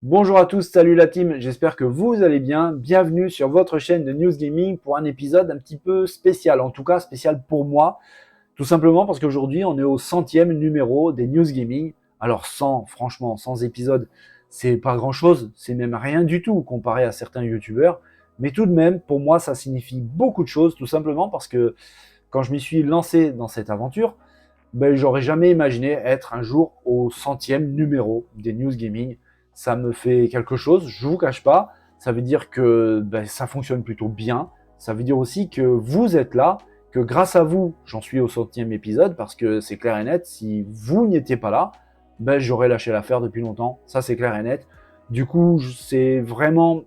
Bonjour à tous, salut la team, j'espère que vous allez bien. Bienvenue sur votre chaîne de News Gaming pour un épisode un petit peu spécial, en tout cas spécial pour moi, tout simplement parce qu'aujourd'hui on est au 100e numéro des News Gaming. Alors 100, franchement, 100 épisodes, c'est pas grand chose, c'est même rien du tout comparé à certains youtubeurs, mais tout de même, pour moi ça signifie beaucoup de choses, tout simplement parce que quand je m'y suis lancé dans cette aventure, j'aurais jamais imaginé être un jour au 100e numéro des News Gaming. Ça me fait quelque chose, je vous cache pas. Ça veut dire que ça fonctionne plutôt bien. Ça veut dire aussi que vous êtes là, que grâce à vous, j'en suis au 100e épisode, parce que c'est clair et net, si vous n'étiez pas là, j'aurais lâché l'affaire depuis longtemps. Ça, c'est clair et net. Du coup, c'est vraiment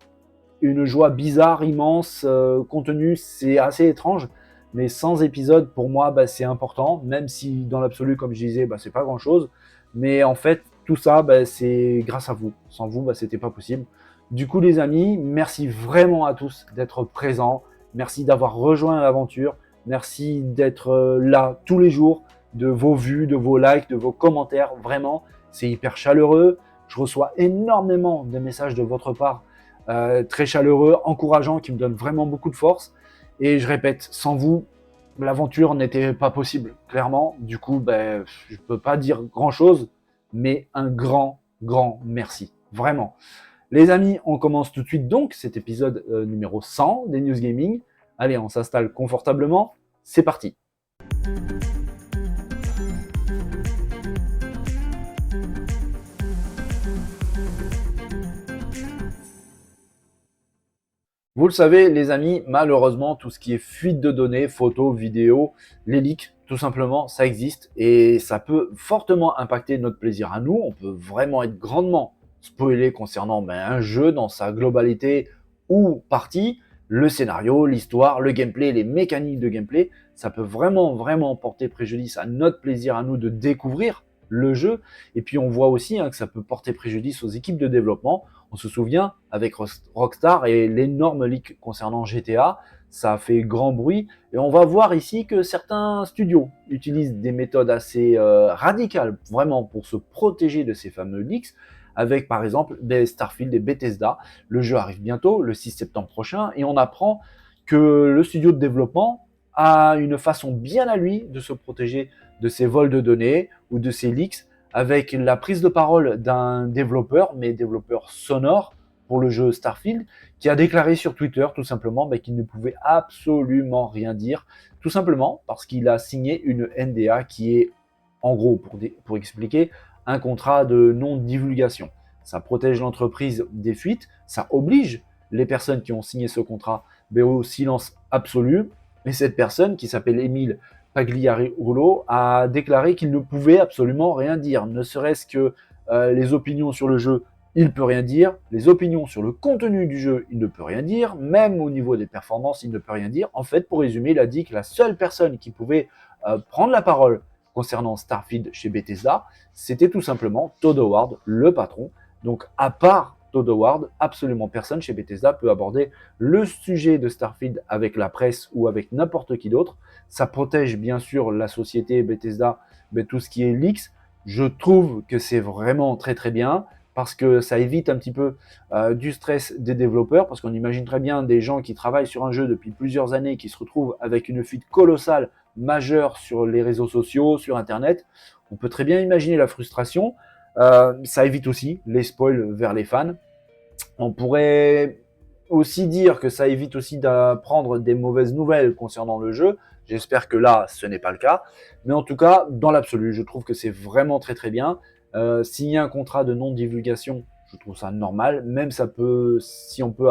une joie bizarre, immense, contenu, c'est assez étrange, mais 100 épisodes, pour moi, c'est important, même si dans l'absolu, comme je disais, c'est pas grand-chose, mais en fait, tout ça, c'est grâce à vous. Sans vous, c'était pas possible. Du coup, les amis, merci vraiment à tous d'être présents, merci d'avoir rejoint l'aventure, merci d'être là tous les jours, de vos vues, de vos likes, de vos commentaires, vraiment, c'est hyper chaleureux. Je reçois énormément de messages de votre part, très chaleureux, encourageant, qui me donne vraiment beaucoup de force. Et je répète, sans vous, l'aventure n'était pas possible, clairement. Du coup, je ne peux pas dire grand-chose, mais un grand merci. Vraiment. Les amis, on commence tout de suite donc cet épisode numéro 100 des News Gaming. Allez, on s'installe confortablement. C'est parti. Vous le savez, les amis, malheureusement, tout ce qui est fuite de données, photos, vidéos, les leaks, tout simplement, ça existe et ça peut fortement impacter notre plaisir à nous. On peut vraiment être grandement spoilé concernant un jeu dans sa globalité ou partie, le scénario, l'histoire, le gameplay, les mécaniques de gameplay. Ça peut vraiment porter préjudice à notre plaisir à nous de découvrir le jeu. Et puis on voit aussi que ça peut porter préjudice aux équipes de développement. On se souvient avec Rockstar et l'énorme leak concernant GTA, ça a fait grand bruit. Et on va voir ici que certains studios utilisent des méthodes assez radicales, vraiment, pour se protéger de ces fameux leaks, avec par exemple des Starfield et Bethesda. Le jeu arrive bientôt, le 6 septembre prochain, et on apprend que le studio de développement a une façon bien à lui de se protéger de ces vols de données ou de ces leaks, avec la prise de parole d'un développeur, mais développeur sonore pour le jeu Starfield, qui a déclaré sur Twitter tout simplement qu'il ne pouvait absolument rien dire, tout simplement parce qu'il a signé une NDA qui est, en gros, pour expliquer, un contrat de non-divulgation. Ça protège l'entreprise des fuites, ça oblige les personnes qui ont signé ce contrat au silence absolu, et cette personne, qui s'appelle Émile Pagliarulo, a déclaré qu'il ne pouvait absolument rien dire, ne serait-ce que les opinions sur le jeu, il ne peut rien dire, les opinions sur le contenu du jeu, il ne peut rien dire, même au niveau des performances, il ne peut rien dire. En fait, pour résumer, il a dit que la seule personne qui pouvait prendre la parole concernant Starfield chez Bethesda, c'était tout simplement Todd Howard, le patron. Donc, à part Todd Howard, absolument personne chez Bethesda peut aborder le sujet de Starfield avec la presse ou avec n'importe qui d'autre. Ça protège bien sûr la société Bethesda, mais tout ce qui est leaks, je trouve que c'est vraiment très bien, parce que ça évite un petit peu du stress des développeurs, parce qu'on imagine très bien des gens qui travaillent sur un jeu depuis plusieurs années, qui se retrouvent avec une fuite colossale, majeure sur les réseaux sociaux, sur Internet. On peut très bien imaginer la frustration. Ça évite aussi les spoils vers les fans. On pourrait aussi dire que ça évite aussi d'apprendre des mauvaises nouvelles concernant le jeu. J'espère que là, ce n'est pas le cas. Mais en tout cas, dans l'absolu, je trouve que c'est vraiment très bien. Signer un contrat de non-divulgation, je trouve ça normal. Même ça peut, si on peut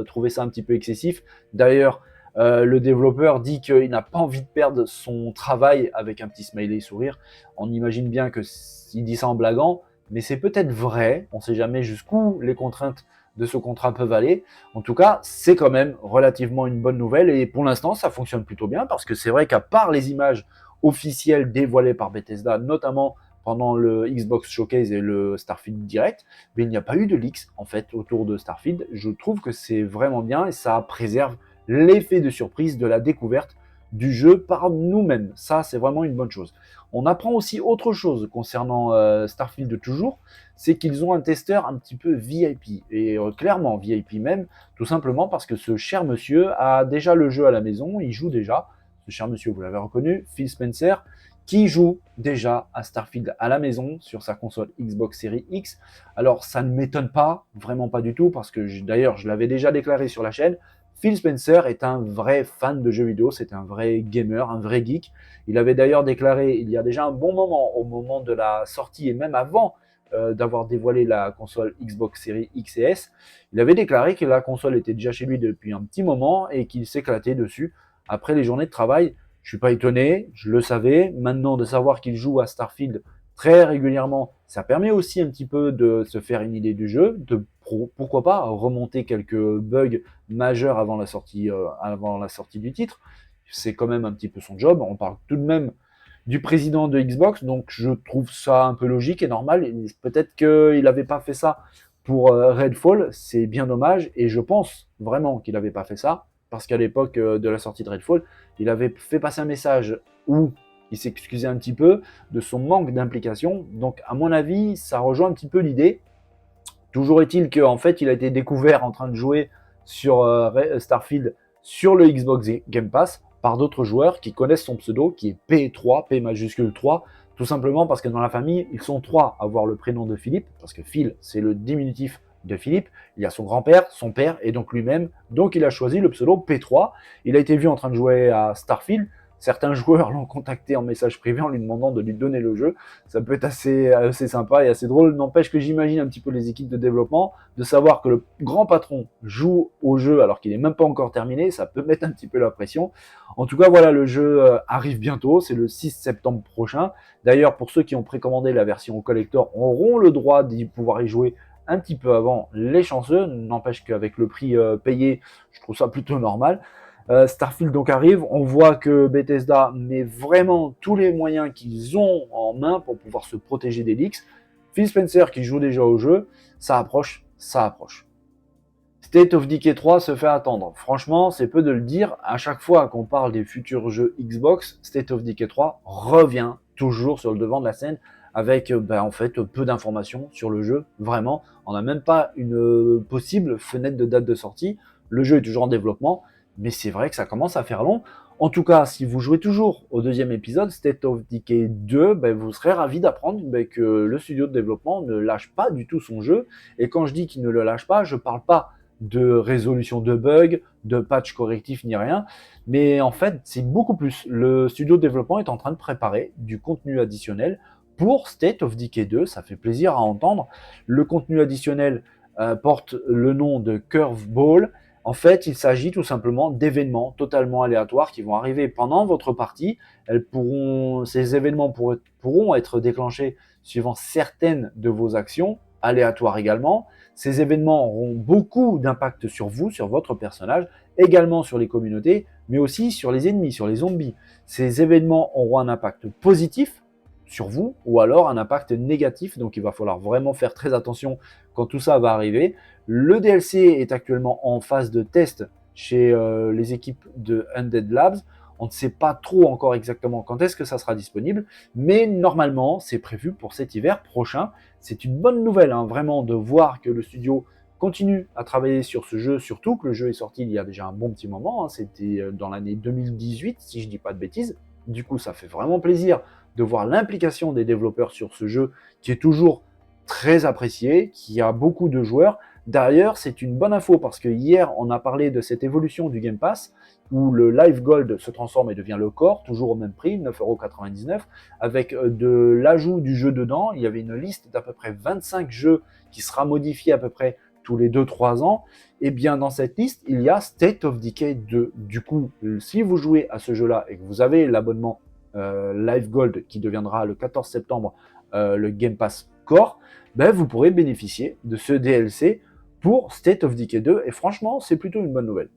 trouver ça un petit peu excessif. D'ailleurs, le développeur dit qu'il n'a pas envie de perdre son travail, avec un petit smiley sourire. On imagine bien que s'il dit ça en blaguant, mais c'est peut-être vrai. On ne sait jamais jusqu'où les contraintes de ce contrat peuvent aller. En tout cas, c'est quand même relativement une bonne nouvelle, et pour l'instant, ça fonctionne plutôt bien, parce que c'est vrai qu'à part les images officielles dévoilées par Bethesda, notamment pendant le Xbox Showcase et le Starfield Direct, mais il n'y a pas eu de leaks en fait autour de Starfield. Je trouve que c'est vraiment bien, et ça préserve l'effet de surprise de la découverte du jeu par nous-mêmes. Ça, c'est vraiment une bonne chose. On apprend aussi autre chose concernant Starfield toujours, c'est qu'ils ont un testeur un petit peu VIP, et clairement VIP même, tout simplement parce que ce cher monsieur a déjà le jeu à la maison, il joue déjà, ce cher monsieur, vous l'avez reconnu, Phil Spencer, qui joue déjà à Starfield à la maison sur sa console Xbox Series X. Alors ça ne m'étonne pas, vraiment pas du tout, parce que d'ailleurs je l'avais déjà déclaré sur la chaîne, Phil Spencer est un vrai fan de jeux vidéo, c'est un vrai gamer, un vrai geek. Il avait d'ailleurs déclaré il y a déjà un bon moment, au moment de la sortie et même avant d'avoir dévoilé la console Xbox Series X et S, il avait déclaré que la console était déjà chez lui depuis un petit moment et qu'il s'éclatait dessus après les journées de travail. Je suis pas étonné, je le savais. Maintenant, de savoir qu'il joue à Starfield très régulièrement, ça permet aussi un petit peu de se faire une idée du jeu, de pourquoi pas remonter quelques bugs majeurs avant la sortie du titre. C'est quand même un petit peu son job. On parle tout de même du président de Xbox, donc je trouve ça un peu logique et normal. Peut-être qu'il n'avait pas fait ça pour Redfall, c'est bien dommage, et je pense vraiment qu'il n'avait pas fait ça, parce qu'à l'époque de la sortie de Redfall, il avait fait passer un message où il s'excusait un petit peu de son manque d'implication. Donc à mon avis, ça rejoint un petit peu l'idée. Toujours est-il qu'en fait, il a été découvert en train de jouer sur Starfield sur le Xbox Game Pass par d'autres joueurs qui connaissent son pseudo, qui est P3, P majuscule 3, tout simplement parce que dans la famille, ils sont trois à avoir le prénom de Philippe, parce que Phil, c'est le diminutif de Philippe. Il y a son grand-père, son père et donc lui-même. Donc il a choisi le pseudo P3. Il a été vu en train de jouer à Starfield. Certains joueurs l'ont contacté en message privé en lui demandant de lui donner le jeu. Ça peut être assez sympa et assez drôle. N'empêche que j'imagine un petit peu les équipes de développement, de savoir que le grand patron joue au jeu alors qu'il n'est même pas encore terminé, ça peut mettre un petit peu la pression. En tout cas, voilà, le jeu arrive bientôt, c'est le 6 septembre prochain. D'ailleurs, pour ceux qui ont précommandé la version collector, auront le droit d'y pouvoir y jouer un petit peu avant les chanceux. N'empêche qu'avec le prix payé, je trouve ça plutôt normal. Starfield donc arrive, on voit que Bethesda met vraiment tous les moyens qu'ils ont en main pour pouvoir se protéger des leaks. Phil Spencer qui joue déjà au jeu, ça approche, ça approche. State of Decay 3 se fait attendre. Franchement, c'est peu de le dire, à chaque fois qu'on parle des futurs jeux Xbox, State of Decay 3 revient toujours sur le devant de la scène avec en fait peu d'informations sur le jeu, vraiment. On n'a même pas une possible fenêtre de date de sortie. Le jeu est toujours en développement, mais c'est vrai que ça commence à faire long. En tout cas, si vous jouez toujours au deuxième épisode, State of Decay 2, vous serez ravi d'apprendre que le studio de développement ne lâche pas du tout son jeu. Et quand je dis qu'il ne le lâche pas, je ne parle pas de résolution de bugs, de patch correctif ni rien, mais en fait, c'est beaucoup plus. Le studio de développement est en train de préparer du contenu additionnel pour State of Decay 2, ça fait plaisir à entendre. Le contenu additionnel porte le nom de Curveball. En fait, il s'agit tout simplement d'événements totalement aléatoires qui vont arriver pendant votre partie. Ces événements pourront être déclenchés suivant certaines de vos actions, aléatoires également. Ces événements auront beaucoup d'impact sur vous, sur votre personnage, également sur les communautés, mais aussi sur les ennemis, sur les zombies. Ces événements auront un impact positif sur vous ou alors un impact négatif, donc il va falloir vraiment faire très attention quand tout ça va arriver. Le DLC est actuellement en phase de test chez les équipes de Undead Labs. On ne sait pas trop encore exactement quand est-ce que ça sera disponible, mais normalement c'est prévu pour cet hiver prochain. C'est une bonne nouvelle, vraiment, de voir que le studio continue à travailler sur ce jeu, surtout que le jeu est sorti il y a déjà un bon petit moment, c'était dans l'année 2018 si je ne dis pas de bêtises. Du coup, ça fait vraiment plaisir de voir l'implication des développeurs sur ce jeu qui est toujours très apprécié, qui a beaucoup de joueurs. D'ailleurs, c'est une bonne info parce que hier, on a parlé de cette évolution du Game Pass où le Live Gold se transforme et devient le Core, toujours au même prix, 9,99 €, avec de l'ajout du jeu dedans. Il y avait une liste d'à peu près 25 jeux qui sera modifiée à peu près tous les 2-3 ans. Et bien dans cette liste, il y a State of Decay 2. Du coup, si vous jouez à ce jeu-là et que vous avez l'abonnement Live Gold qui deviendra le 14 septembre le Game Pass Core, vous pourrez bénéficier de ce DLC pour State of Decay 2 et franchement c'est plutôt une bonne nouvelle.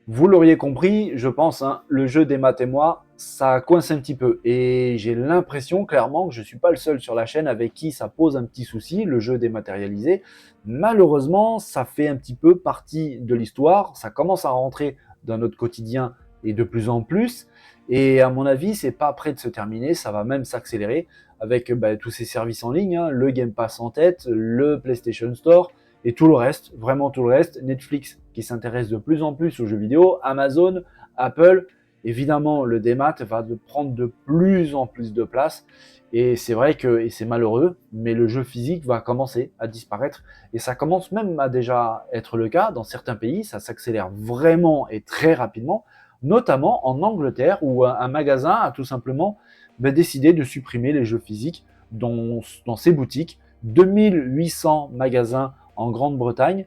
Vous l'auriez compris, je pense, le jeu des maths et moi, ça coince un petit peu et j'ai l'impression clairement que je ne suis pas le seul sur la chaîne avec qui ça pose un petit souci, le jeu dématérialisé. Malheureusement, ça fait un petit peu partie de l'histoire, ça commence à rentrer dans notre quotidien et de plus en plus. Et à mon avis, c'est pas prêt de se terminer, ça va même s'accélérer avec tous ces services en ligne, hein, le Game Pass en tête, le PlayStation Store et tout le reste, vraiment tout le reste. Netflix qui s'intéresse de plus en plus aux jeux vidéo, Amazon, Apple. Évidemment, le démat va prendre de plus en plus de place. Et c'est vrai que, et c'est malheureux, mais le jeu physique va commencer à disparaître. Et ça commence même à déjà être le cas dans certains pays. Ça s'accélère vraiment et très rapidement, notamment en Angleterre, où un magasin a tout simplement décidé de supprimer les jeux physiques dans ses boutiques. 2800 magasins en Grande-Bretagne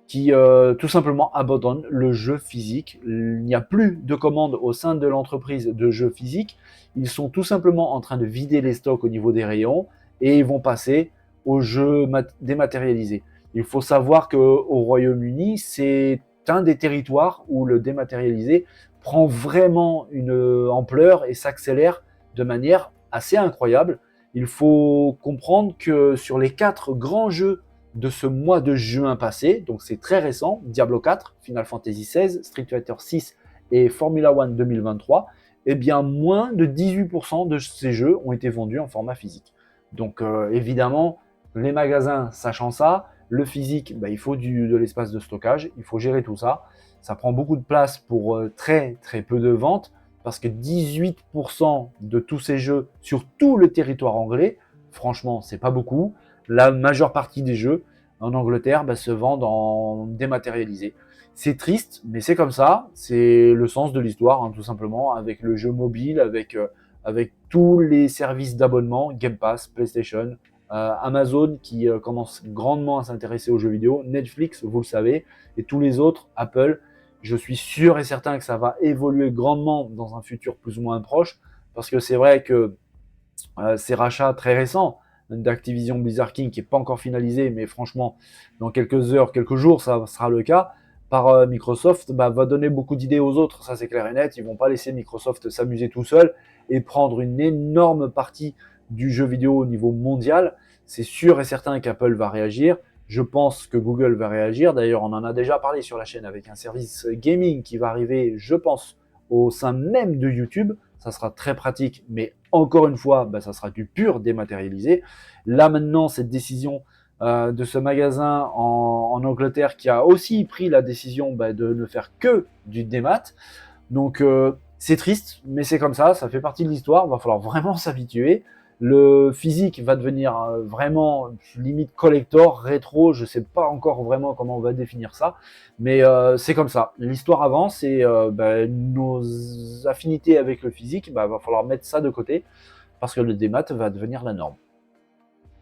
qui tout simplement abandonnent le jeu physique. Il n'y a plus de commandes au sein de l'entreprise de jeux physiques. Ils sont tout simplement en train de vider les stocks au niveau des rayons et ils vont passer aux jeux dématérialisés. Il faut savoir qu'au Royaume-Uni, c'est un des territoires où le dématérialisé prend vraiment une ampleur et s'accélère de manière assez incroyable. Il faut comprendre que sur les 4 grands jeux de ce mois de juin passé, donc c'est très récent, Diablo 4, Final Fantasy XVI, Street Fighter 6 et Formula One 2023, eh bien moins de 18% de ces jeux ont été vendus en format physique. Donc évidemment, les magasins sachant ça, le physique, il faut de l'espace de stockage, il faut gérer tout ça. Ça prend beaucoup de place pour très très peu de ventes, parce que 18% de tous ces jeux sur tout le territoire anglais, franchement, c'est pas beaucoup. La majeure partie des jeux en Angleterre se vendent en dématérialisé. C'est triste, mais c'est comme ça. C'est le sens de l'histoire, hein, tout simplement, avec le jeu mobile, avec tous les services d'abonnement, Game Pass, PlayStation, Amazon qui commence grandement à s'intéresser aux jeux vidéo, Netflix, vous le savez, et tous les autres, Apple. Je suis sûr et certain que ça va évoluer grandement dans un futur plus ou moins proche, parce que c'est vrai que ces rachats très récents d'Activision Blizzard King qui n'est pas encore finalisé, mais franchement, dans quelques heures, quelques jours, ça sera le cas, par Microsoft, va donner beaucoup d'idées aux autres, ça c'est clair et net. Ils vont pas laisser Microsoft s'amuser tout seul et prendre une énorme partie du jeu vidéo au niveau mondial. C'est sûr et certain qu'Apple va réagir. Je pense que Google va réagir. D'ailleurs, on en a déjà parlé sur la chaîne avec un service gaming qui va arriver, je pense, au sein même de YouTube. Ça sera très pratique, mais encore une fois, ça sera du pur dématérialisé. Là maintenant, cette décision de ce magasin en Angleterre qui a aussi pris la décision de ne faire que du démat. Donc c'est triste, mais c'est comme ça fait partie de l'histoire, il va falloir vraiment s'habituer. Le physique va devenir vraiment limite collector, rétro, je ne sais pas encore vraiment comment on va définir ça, mais c'est comme ça. L'histoire avance et nos affinités avec le physique, va falloir mettre ça de côté parce que le démat va devenir la norme.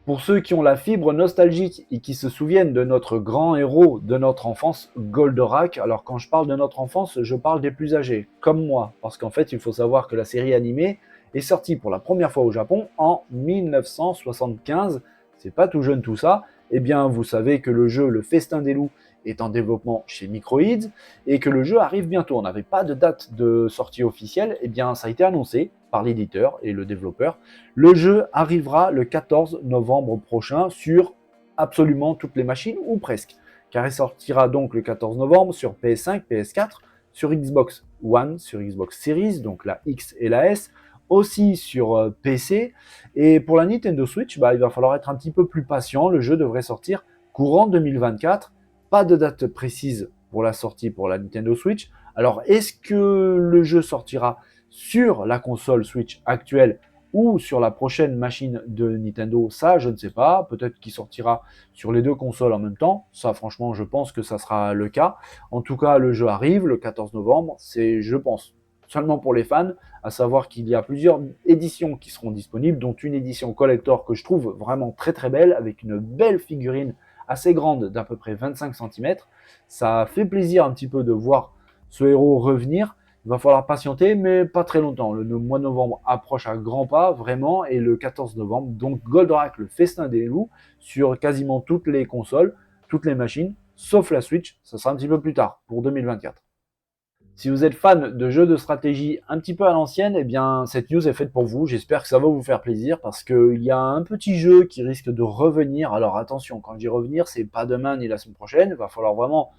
Pour ceux qui ont la fibre nostalgique et qui se souviennent de notre grand héros de notre enfance, Goldorak, alors quand je parle de notre enfance, je parle des plus âgés, comme moi, parce qu'en fait, il faut savoir que la série animée est sortie pour la première fois au Japon en 1975. C'est pas tout jeune tout ça. Eh bien, vous savez que le jeu Le Festin des Loups est en développement chez Microids et que le jeu arrive bientôt. On n'avait pas de date de sortie officielle. Eh bien, ça a été annoncé par l'éditeur et le développeur. Le jeu arrivera le 14 novembre prochain sur absolument toutes les machines, ou presque, car il sortira donc le 14 novembre sur PS5, PS4, sur Xbox One, sur Xbox Series, donc la X et la S, aussi sur PC. Et pour la Nintendo Switch, il va falloir être un petit peu plus patient. Le jeu devrait sortir courant 2024. Pas de date précise pour la sortie pour la Nintendo Switch. Alors, est-ce que le jeu sortira sur la console Switch actuelle ou sur la prochaine machine de Nintendo? Ça, je ne sais pas. Peut-être qu'il sortira sur les deux consoles en même temps. Ça, franchement, je pense que ça sera le cas. En tout cas, le jeu arrive le 14 novembre. C'est, je pense, seulement pour les fans, à savoir qu'il y a plusieurs éditions qui seront disponibles, dont une édition collector que je trouve vraiment très très belle, avec une belle figurine assez grande d'à peu près 25 cm. Ça fait plaisir un petit peu de voir ce héros revenir. Il va falloir patienter, mais pas très longtemps. Le mois de novembre approche à grands pas, vraiment, et le 14 novembre, donc Goldorak, le festin des loups, sur quasiment toutes les consoles, toutes les machines, sauf la Switch. Ça sera un petit peu plus tard, pour 2024. Si vous êtes fan de jeux de stratégie un petit peu à l'ancienne, eh bien cette news est faite pour vous. J'espère que ça va vous faire plaisir parce qu'il y a un petit jeu qui risque de revenir. Alors attention, quand je dis revenir, c'est pas demain ni la semaine prochaine. Il va falloir vraiment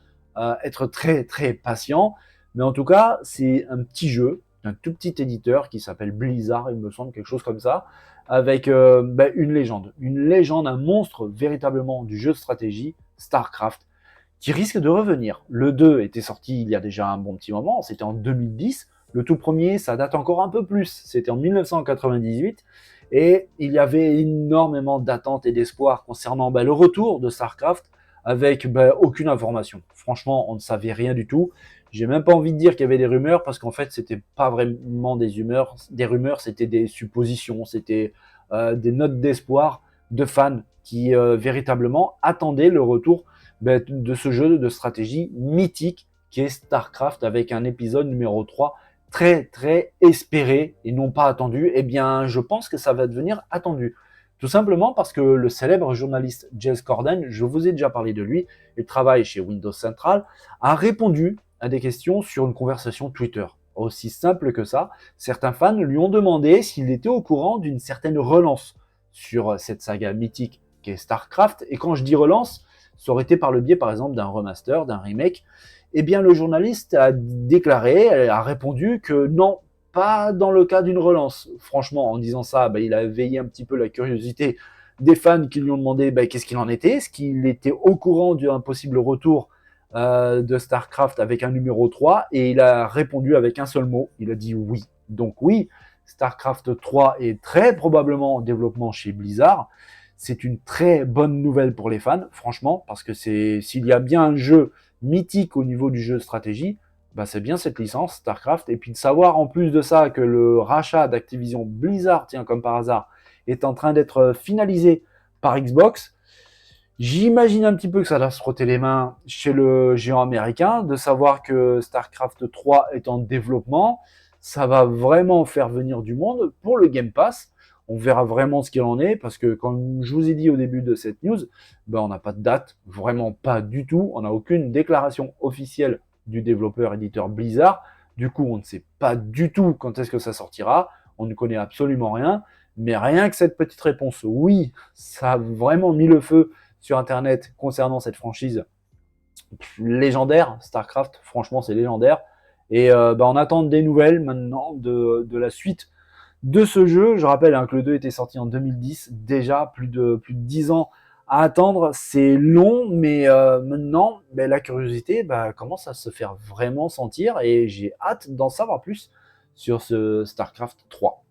être très très patient. Mais en tout cas, c'est un petit jeu, un tout petit éditeur qui s'appelle Blizzard, il me semble, quelque chose comme ça, avec une légende, un monstre véritablement du jeu de stratégie, StarCraft, qui risque de revenir. Le 2 était sorti il y a déjà un bon petit moment, c'était en 2010. Le tout premier, ça date encore un peu plus, c'était en 1998. Et il y avait énormément d'attentes et d'espoir concernant le retour de StarCraft avec aucune information. Franchement, on ne savait rien du tout. J'ai même pas envie de dire qu'il y avait des rumeurs parce qu'en fait, c'était pas vraiment des rumeurs, c'était des suppositions, c'était des notes d'espoir de fans qui véritablement attendaient le retour de ce jeu de stratégie mythique qui est StarCraft avec un épisode numéro 3 très très espéré et non pas attendu. Eh bien, je pense que ça va devenir attendu. Tout simplement parce que le célèbre journaliste Jez Corden, je vous ai déjà parlé de lui, il travaille chez Windows Central, a répondu à des questions sur une conversation Twitter. Aussi simple que ça, certains fans lui ont demandé s'il était au courant d'une certaine relance sur cette saga mythique qu'est StarCraft. Et quand je dis relance, ça aurait été par le biais, par exemple, d'un remaster, d'un remake. Eh bien, le journaliste a déclaré, a répondu que non, pas dans le cas d'une relance. Franchement, en disant ça, il a éveillé un petit peu la curiosité des fans qui lui ont demandé qu'est-ce qu'il en était, est-ce qu'il était au courant d'un possible retour de StarCraft avec un numéro 3, et il a répondu avec un seul mot, il a dit oui. Donc oui, StarCraft 3 est très probablement en développement chez Blizzard. C'est une très bonne nouvelle pour les fans, franchement, parce que s'il y a bien un jeu mythique au niveau du jeu de stratégie, c'est bien cette licence, StarCraft. Et puis de savoir en plus de ça que le rachat d'Activision Blizzard, tiens, comme par hasard, est en train d'être finalisé par Xbox, j'imagine un petit peu que ça doit se frotter les mains chez le géant américain, de savoir que StarCraft 3 est en développement. Ça va vraiment faire venir du monde pour le Game Pass. On verra vraiment ce qu'il en est, parce que comme je vous ai dit au début de cette news, on n'a pas de date, vraiment pas du tout. On n'a aucune déclaration officielle du développeur éditeur Blizzard. Du coup, on ne sait pas du tout quand est-ce que ça sortira. On ne connaît absolument rien. Mais rien que cette petite réponse, oui, ça a vraiment mis le feu sur Internet concernant cette franchise légendaire. StarCraft, franchement, c'est légendaire. Et on attend des nouvelles maintenant de la suite de ce jeu. Je rappelle que le 2 était sorti en 2010, déjà plus de 10 ans à attendre. C'est long, mais maintenant, la curiosité commence à se faire vraiment sentir et j'ai hâte d'en savoir plus sur ce StarCraft 3.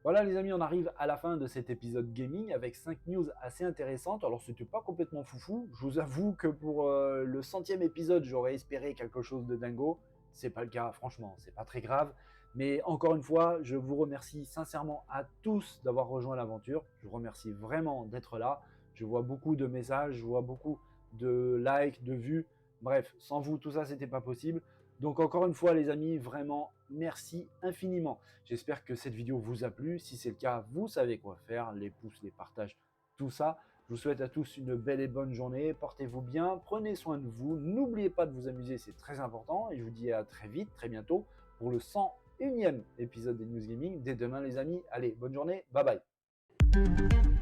Voilà les amis, on arrive à la fin de cet épisode gaming avec 5 news assez intéressantes. Alors c'était pas complètement foufou, je vous avoue que pour le 100e épisode j'aurais espéré quelque chose de dingo. C'est pas le cas, franchement, c'est pas très grave. Mais encore une fois, je vous remercie sincèrement à tous d'avoir rejoint l'aventure. Je vous remercie vraiment d'être là. Je vois beaucoup de messages, je vois beaucoup de likes, de vues. Bref, sans vous tout ça c'était pas possible. Donc encore une fois les amis, vraiment merci infiniment. J'espère que cette vidéo vous a plu. Si c'est le cas, vous savez quoi faire, les pouces, les partages, tout ça. Je vous souhaite à tous une belle et bonne journée. Portez-vous bien, prenez soin de vous. N'oubliez pas de vous amuser, c'est très important. Et je vous dis à très vite, très bientôt pour le 101e épisode des News Gaming. Dès demain les amis. Allez, bonne journée, bye bye.